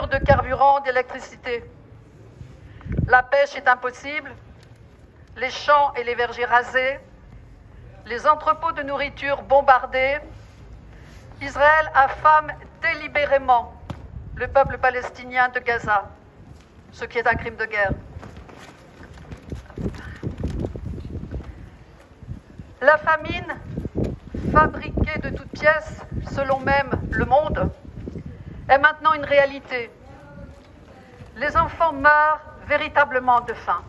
de carburant, d'électricité. La pêche est impossible, les champs et les vergers rasés, les entrepôts de nourriture bombardés. Israël affame délibérément le peuple palestinien de Gaza, ce qui est un crime de guerre. La famine, fabriquée de toutes pièces, selon même Le Monde, est maintenant une réalité. Les enfants meurent véritablement de faim.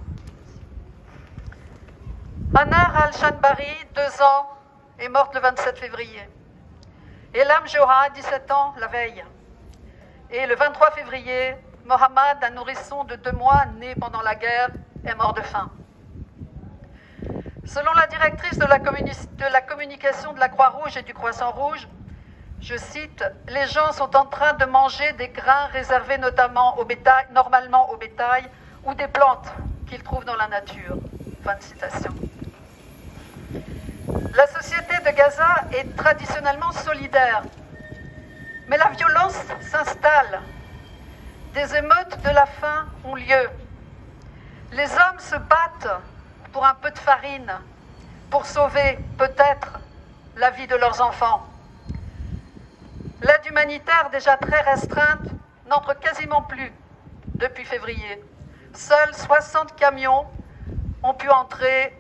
Anar al-Shanbari, 2 ans, est morte le 27 février. Elam Johra, 17 ans, la veille. Et le 23 février, Mohammad, un nourrisson de 2 mois, né pendant la guerre, est mort de faim. Selon la directrice de la communication de la Croix-Rouge et du Croissant Rouge, je cite, « Les gens sont en train de manger des grains réservés normalement au bétail ou des plantes qu'ils trouvent dans la nature. » Fin de citation. La société de Gaza est traditionnellement solidaire, mais la violence s'installe. Des émeutes de la faim ont lieu. Les hommes se battent pour un peu de farine, pour sauver peut-être la vie de leurs enfants. L'aide humanitaire, déjà très restreinte, n'entre quasiment plus depuis février. Seuls 60 camions ont pu entrer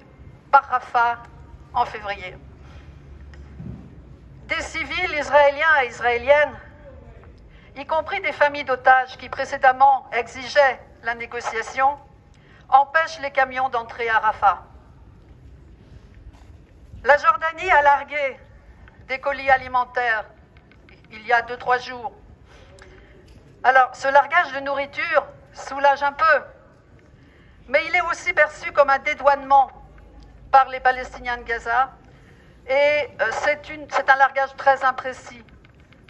par Rafah en février. Des civils israéliens et israéliennes, y compris des familles d'otages qui précédemment exigeaient la négociation, empêchent les camions d'entrer à Rafah. La Jordanie a largué des colis alimentaires il y a 2-3 jours. Alors, ce largage de nourriture soulage un peu, mais il est aussi perçu comme un dédouanement par les Palestiniens de Gaza, et c'est un largage très imprécis.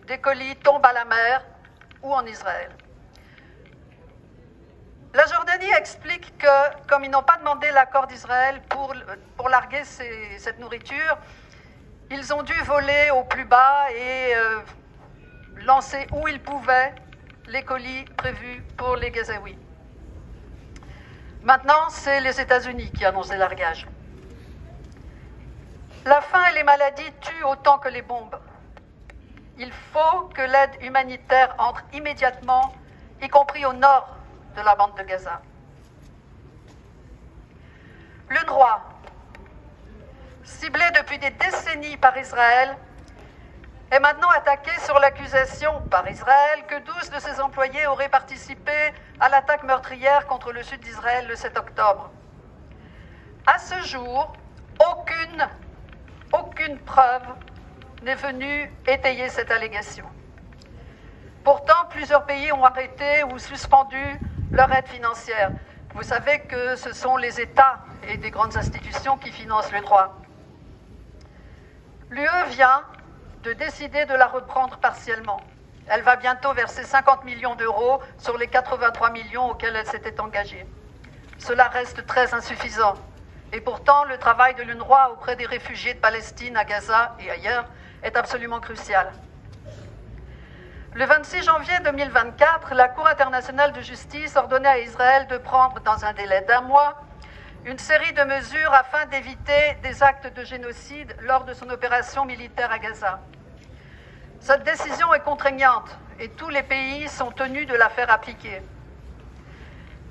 Des colis tombent à la mer ou en Israël. La Jordanie explique que, comme ils n'ont pas demandé l'accord d'Israël pour larguer cette nourriture, ils ont dû voler au plus bas et lancer où ils pouvaient les colis prévus pour les Gazaouis. Maintenant, c'est les États-Unis qui annoncent les largages. La faim et les maladies tuent autant que les bombes. Il faut que l'aide humanitaire entre immédiatement, y compris au nord de la bande de Gaza. L'UNRWA, ciblé depuis des décennies par Israël, est maintenant attaqué sur l'accusation par Israël que 12 de ses employés auraient participé à l'attaque meurtrière contre le sud d'Israël le 7 octobre. À ce jour, aucune preuve n'est venue étayer cette allégation. Pourtant, plusieurs pays ont arrêté ou suspendu leur aide financière. Vous savez que ce sont les États et des grandes institutions qui financent le droit. L'UE vient de décider de la reprendre partiellement. Elle va bientôt verser 50 millions d'euros sur les 83 millions auxquels elle s'était engagée. Cela reste très insuffisant. Et pourtant, le travail de l'UNRWA auprès des réfugiés de Palestine, à Gaza et ailleurs, est absolument crucial. Le 26 janvier 2024, la Cour internationale de justice ordonnait à Israël de prendre, dans un délai d'1 mois, une série de mesures afin d'éviter des actes de génocide lors de son opération militaire à Gaza. Cette décision est contraignante et tous les pays sont tenus de la faire appliquer.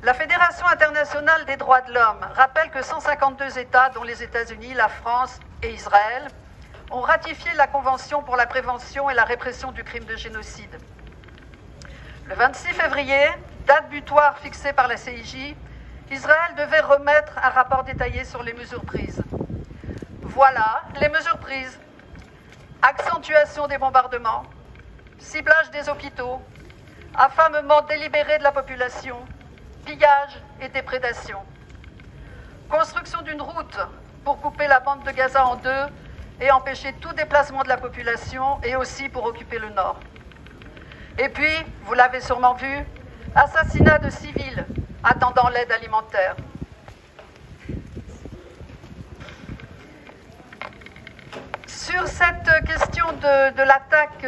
La Fédération internationale des droits de l'homme rappelle que 152 États, dont les États-Unis, la France et Israël, ont ratifié la Convention pour la prévention et la répression du crime de génocide. Le 26 février, date butoir fixée par la CIJ, Israël devait remettre un rapport détaillé sur les mesures prises. Voilà les mesures prises. Accentuation des bombardements, ciblage des hôpitaux, affamement délibéré de la population, pillage et déprédation. Construction d'une route pour couper la bande de Gaza en 2 et empêcher tout déplacement de la population et aussi pour occuper le nord. Et puis, vous l'avez sûrement vu, assassinat de civils attendant l'aide alimentaire. Sur cette question de l'attaque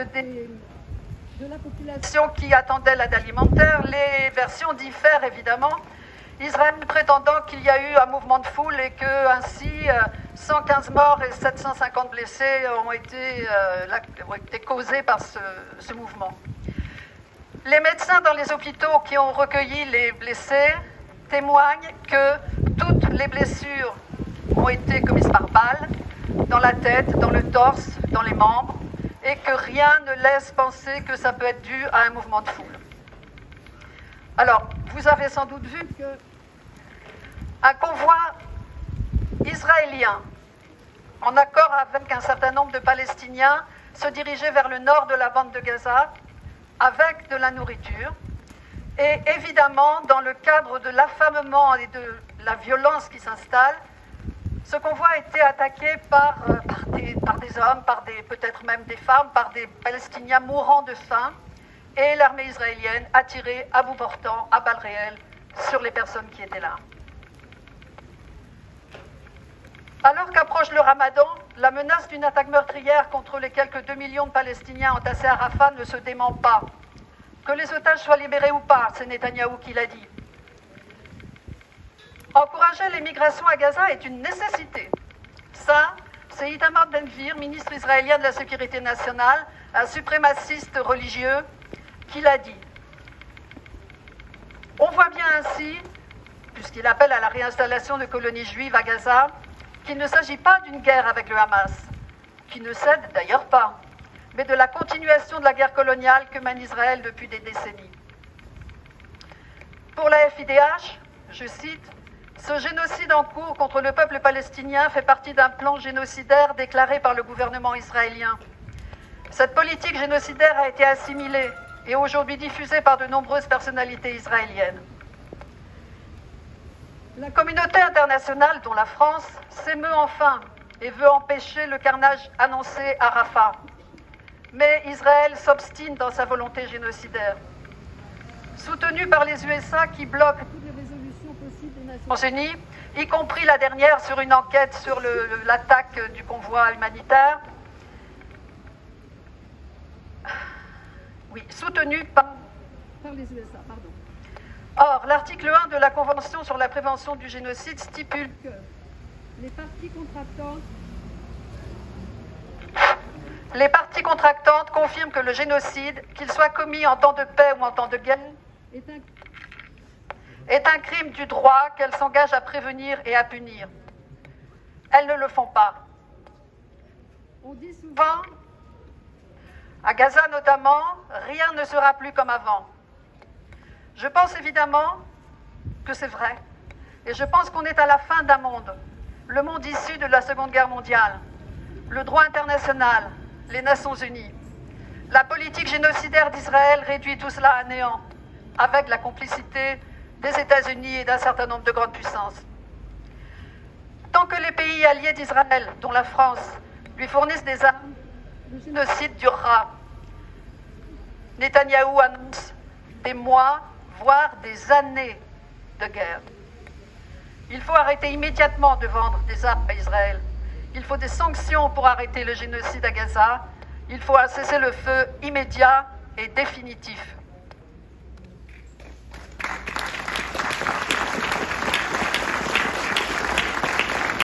de la population qui attendait l'aide alimentaire. Les versions diffèrent évidemment. Israël prétendant qu'il y a eu un mouvement de foule et que ainsi 115 morts et 750 blessés ont été causés par ce mouvement. Les médecins dans les hôpitaux qui ont recueilli les blessés témoignent que toutes les blessures ont été commises par balle, dans la tête, dans le torse, dans les membres, et que rien ne laisse penser que ça peut être dû à un mouvement de foule. Alors, vous avez sans doute vu qu'un convoi israélien, en accord avec un certain nombre de Palestiniens, se dirigeait vers le nord de la bande de Gaza avec de la nourriture. Et évidemment, dans le cadre de l'affamement et de la violence qui s'installe, ce convoi a été attaqué par des hommes, peut-être même des femmes, par des Palestiniens mourant de faim, et l'armée israélienne a tiré à bout portant, à balles réelles, sur les personnes qui étaient là. Alors qu'approche le Ramadan, la menace d'une attaque meurtrière contre les quelques 2 millions de Palestiniens entassés à Rafah ne se dément pas. Que les otages soient libérés ou pas, c'est Netanyahou qui l'a dit. Encourager l'immigration à Gaza est une nécessité. Ça, c'est Itamar Ben-Gvir, ministre israélien de la Sécurité nationale, un suprémaciste religieux, qui l'a dit. On voit bien ainsi, puisqu'il appelle à la réinstallation de colonies juives à Gaza, qu'il ne s'agit pas d'une guerre avec le Hamas, qui ne cède d'ailleurs pas, mais de la continuation de la guerre coloniale que mène Israël depuis des décennies. Pour la FIDH, je cite, « Ce génocide en cours contre le peuple palestinien fait partie d'un plan génocidaire déclaré par le gouvernement israélien. Cette politique génocidaire a été assimilée et aujourd'hui diffusée par de nombreuses personnalités israéliennes. La communauté internationale, dont la France, s'émeut enfin et veut empêcher le carnage annoncé à Rafah. Mais Israël s'obstine dans sa volonté génocidaire. Soutenu par les USA qui bloquent toutes les résolutions possibles des Nations Unies, y compris la dernière sur une enquête sur l'attaque du convoi humanitaire, soutenu par les USA, pardon. Or, l'article 1 de la Convention sur la prévention du génocide stipule que les parties contractantes confirment que le génocide, qu'il soit commis en temps de paix ou en temps de guerre, est un crime du droit qu'elles s'engagent à prévenir et à punir. Elles ne le font pas. On dit souvent, à Gaza notamment, rien ne sera plus comme avant. Je pense évidemment que c'est vrai. Et je pense qu'on est à la fin d'un monde. Le monde issu de la Seconde Guerre mondiale. Le droit international, les Nations Unies. La politique génocidaire d'Israël réduit tout cela à néant, avec la complicité des États-Unis et d'un certain nombre de grandes puissances. Tant que les pays alliés d'Israël, dont la France, lui fournissent des armes, le génocide durera. Netanyahou annonce des mois, voire des années de guerre. Il faut arrêter immédiatement de vendre des armes à Israël. Il faut des sanctions pour arrêter le génocide à Gaza. Il faut un cessez-le-feu immédiat et définitif.